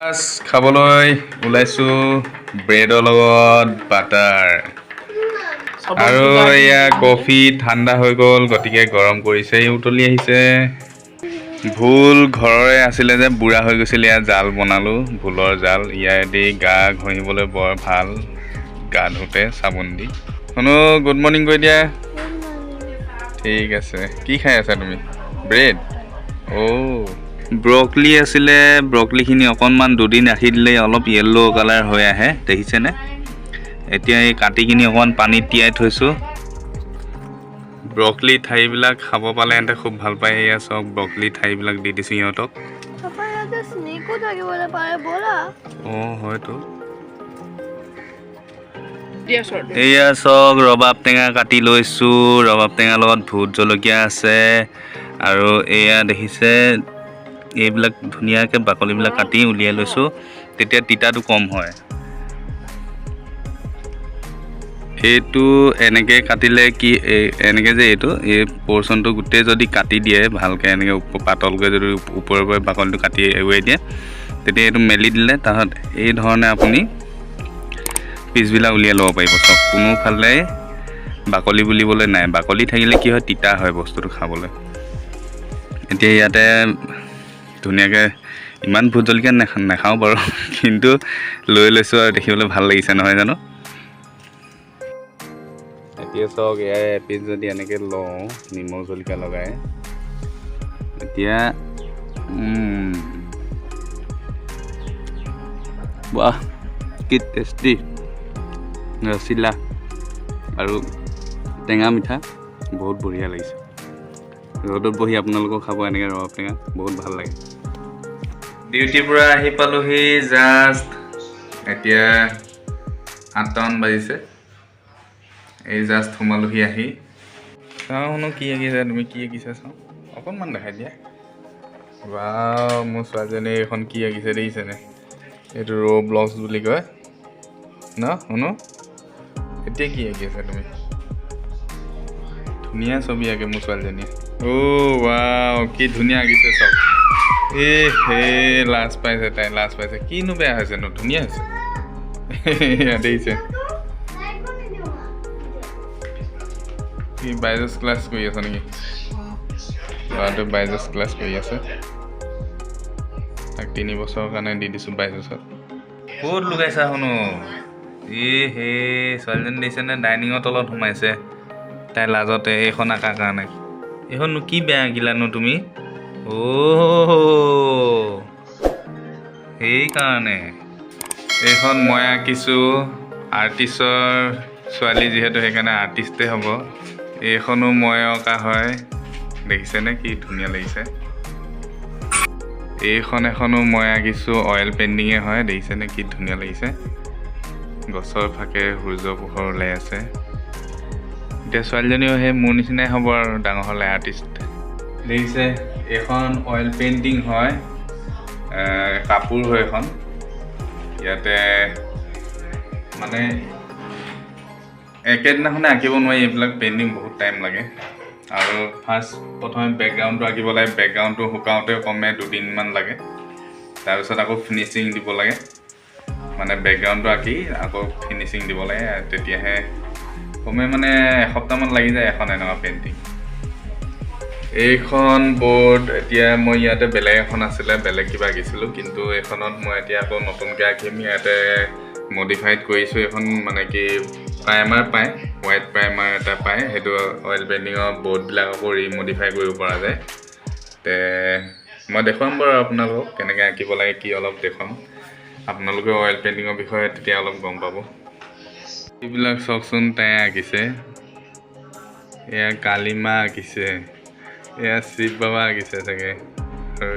খাবলৈ ওলাইছো ব্ৰেডৰ লগত বাটাৰ আৰু এয়া কফি ঠাণ্ডা হৈ গ'ল গতিকে গৰম কৰিছে উতলি আহিছে ভুল ঘৰৰে আছিলে যে বুঢ়া হৈ গৈছিল ইয়াত জাল বনালো ভুলৰ জাল ইয়াদি গা ঘঁহিবলৈ বৰ ভাল গা ধুতে চাবোন দি শুনো গুড মৰ্নিং কৈ দিয়া ঠিক আছে কি খাই আছা তুমি ব্ৰেড ব্ৰকলি আছিলে ব্ৰকলিখিনি অকণমান দুদিন ৰাখি দিলে অলপ য়েল্লো কালাৰ হৈ আহে দেখিছেনে এতিয়া এই কাটিখিনি অকণমান পানীত তিয়াই থৈছোঁ ব্ৰকলি ঠাইবিলাক খাব পালে এন্তে খুব ভাল পায় এয়া চব ব্ৰকলি ঠাইবিলাক দি দিছোঁ সিহঁতক হয়তো এয়া চব ৰবাব টেঙা কাটি লৈছোঁ ৰবাব টেঙাৰ লগত ভোট জলকীয়া আছে আৰু এয়া দেখিছে এইবিলাক ধুনীয়াকৈ বাকলিবিলাক কাটি উলিয়াই লৈছোঁ তেতিয়া তিতাটো কম হয় এইটো এনেকৈ কাটিলে কি এনেকৈ যে এইটো এই পৰ্চনটো গোটেই যদি কাটি দিয়ে ভালকৈ এনেকৈ পাতলকৈ যদি ওপৰৰ পৰা বাকলিটো কাটি এৰুৱাই দিয়ে তেতিয়া এইটো মেলি দিলে তাৰপিছত এই ধৰণে আপুনি পিচবিলাক উলিয়াই ল'ব পাৰিব চব কোনোফালে বাকলি বুলিবলৈ নাই বাকলি থাকিলে কি হয় তিতা হয় বস্তুটো খাবলৈ এতিয়া ইয়াতে ধুনীয়াকৈ ইমান ভোট জলকীয়া নাখাওঁ বাৰু কিন্তু লৈ লৈছোঁ আৰু দেখিবলৈ ভাল লাগিছে নহয় জানো এতিয়া চাওক ইয়াৰ এপিচ যদি এনেকৈ লওঁ নিমখ জলকীয়া লগাই এতিয়া বাহ কি টেষ্টি ৰচিলা আৰু টেঙা মিঠা বহুত বঢ়িয়া লাগিছে ৰ'দত বহি আপোনালোকক খাব এনেকৈ ৰবাব টেঙা বহুত ভাল লাগে ডিউটিৰ পৰা আহি পালোহি জাষ্ট এতিয়া 8টামান বাজিছে এই জাষ্ট সোমালোহি আহি চাওঁ শুনো কি আঁকিছা তুমি কি আঁকিছা চাওঁ অকণমান দেখাই দিয়া বা মোৰ ছোৱালীজনীয়ে এইখন কি আঁকিছে দেখিছেনে এইটো ৰ' ব্লগছ বুলি কয় ন শুনো এতিয়া কি আঁকি আছা তুমি ধুনীয়া ছবি আঁকে মোৰ ছোৱালীজনীয়ে ৱাও কি ধুনীয়া আঁকিছে চব হে লাজ পাইছে তাই লাজ পাইছে কিনো বেয়া হৈছে ন ধুনীয়া হৈছে দেখিছে কি বাইজেছ ক্লাছ কৰি আছা নেকি ল'ৰাটোৱে বাইজেছ ক্লাছ কৰি আছে তাক 3 বছৰৰ কাৰণে দি দিছোঁ বাইজেছত ক'ত লগাইছা শুনো হে ছোৱালীজনী দেখিছেনে ডাইনিঙৰ তলত সোমাইছে তাই লাজতে এইখন আঁকাৰ কাৰণে এইখননো কি বেয়া আঁকিলানো তুমি সেইকাৰণে এইখন মই আঁকিছোঁ আৰ্টিষ্টৰ ছোৱালী যিহেতু সেইকাৰণে আৰ্টিষ্টেই হ'ব এইখনো মই অঁকা হয় দেখিছেনে কি ধুনীয়া লাগিছে এখনো মই আঁকিছোঁ অইল পেইণ্টিঙে হয় দেখিছেনে কি ধুনীয়া লাগিছে গছৰ ফাকে সূৰ্য পোহৰ ওলাই আছে এতিয়া ছোৱালীজনীও সেই মোৰ নিচিনাই হ'ব আৰু ডাঙৰ হ'লে আৰ্টিষ্ট দেখিছে এইখন অইল পেইণ্টিং হয় কাপোৰ হয় এখন ইয়াতে মানে একেদিনাখনে আঁকিব নোৱাৰি এইবিলাক পেইণ্টিং বহুত টাইম লাগে আৰু প্ৰথমে বেকগ্ৰাউণ্ডটো আঁকিব লাগে বেকগ্ৰাউণ্ডটো শুকাওঁতে কমে 2 দিনমান লাগে তাৰপিছত আকৌ ফিনিচিং দিব লাগে মানে বেকগ্ৰাউণ্ডটো আঁকি আকৌ ফিনিচিং দিব লাগে তেতিয়াহে কমে মানে এসপ্তাহমান লাগি যায় এখন এনেকুৱা পেইণ্টিং এইখন বৰ্ড এতিয়া মই ইয়াতে বেলেগ এখন আছিলে বেলেগ কিবা আঁকিছিলোঁ কিন্তু এইখনত মই এতিয়া আকৌ নতুনকৈ আঁকিম ইয়াতে মডিফাইড কৰিছোঁ এইখন মানে কি প্ৰাইমাৰ পায় হোৱাইট প্ৰাইমাৰ এটা পায় সেইটো অইল পেইণ্টিঙৰ বৰ্ডবিলাক আকৌ ৰিমডিফাই কৰিব পৰা যায় তে মই দেখুৱাম বাৰু আপোনালোকক কেনেকৈ আঁকিব লাগে কি অলপ দেখুৱাম আপোনালোকে অইল পেইণ্টিঙৰ বিষয়ে তেতিয়া অলপ গম পাব এইবিলাক চাওকচোন তাই আঁকিছে এয়া কালিমা আঁকিছে এয়া শিৱ বাবা আঁকিছে চাগে আৰু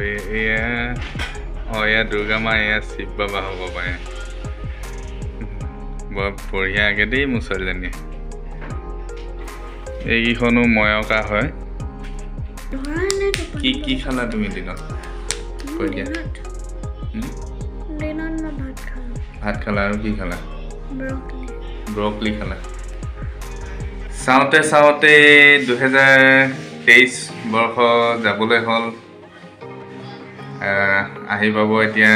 এয়া দুৰ্গা মা এয়া শিৱ বাবা হ'ব পাৰে বৰ বঢ়িয়া আঁকে দেই মোৰ ছোৱালীজনীয়ে এইকেইখনো মই অঁকা হয় কি খালা তুমি দিনত কৈ দিয়া ভাত খালা আৰু কি খালা ব্ৰকলি খালা চাওঁতে চাওঁতে 2023 বৰ্ষ যাবলৈ হ'ল আহি পাব এতিয়া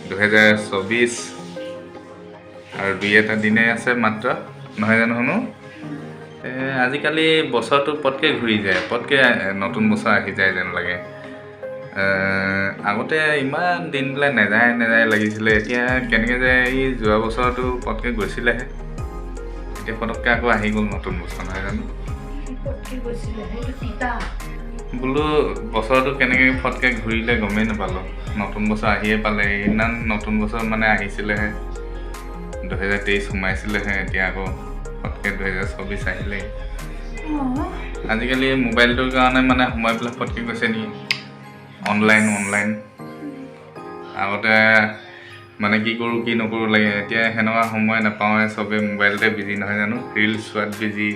2024 আৰু 2-এটা দিনে আছে মাত্ৰ, নহয় জানো শুনো? আজিকালি বছৰটো পটকৈ ঘূৰি যায়, পটকৈ নতুন বছৰ আহি যায় যেন লাগে। আগতে ইমান দিনবিলাক নেযায় লাগিছিলে, এতিয়া কেনেকৈ যে এই যোৱা বছৰটো পটকৈ গৈছিলেহে, এতিয়া পটককৈ আকৌ আহি গ'ল নতুন বছৰ, নহয় জানো? বোলো বছৰটো কেনেকৈ ফটকৈ ঘূৰিলে গমেই নাপালোঁ, নতুন বছৰ আহিয়ে পালে। ইমান নতুন বছৰ মানে আহিছিলেহে, 2023 সোমাইছিলেহে, এতিয়া আকৌ ফটকৈ 2024 আহিলেই। আজিকালি মোবাইলটোৰ কাৰণে মানে সময়বিলাক ফটকৈ গৈছে নেকি? অনলাইন আগতে মানে কি কৰোঁ কি নকৰোঁ লাগে, এতিয়া সেনেকুৱা সময় নাপাওঁৱে, চবেই মোবাইলতে বিজি, নহয় জানো? ৰিলছ চোৱাত বিজি,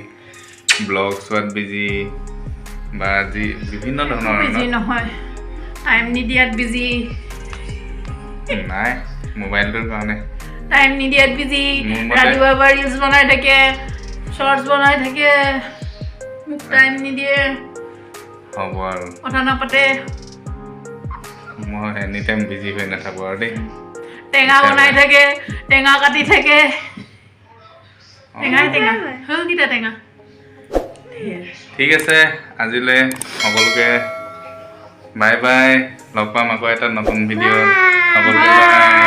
ব্লগ চোৱাত বিজি, বা আজি বিভিন্ন ধৰণৰ নহয়, টাইম নিদিয়াত বিজি। নাই, মোবাইলটোৰ কাৰণে টাইম নিদিয়াত বিজি। ৰাতিপুৱাৰ পৰা ৰিলছ বনাই থাকে, শ্বৰ্টছ বনাই থাকে, মোক টাইম নিদিয়ে, হ'ব আৰু কথা নাপাতে। মই এনি টাইম বিজি হৈ নাথাকোঁ আৰু দেই। টেঙা বনাই থাকে, টেঙা কাটি থাকে, টেঙা হ'লকেইটা টেঙা। ঠিক আছে, আজিলৈ সকলোকে বাই বাই। লগ পাম আকৌ এটা নতুন ভিডিঅ'। সকলোকে বাই।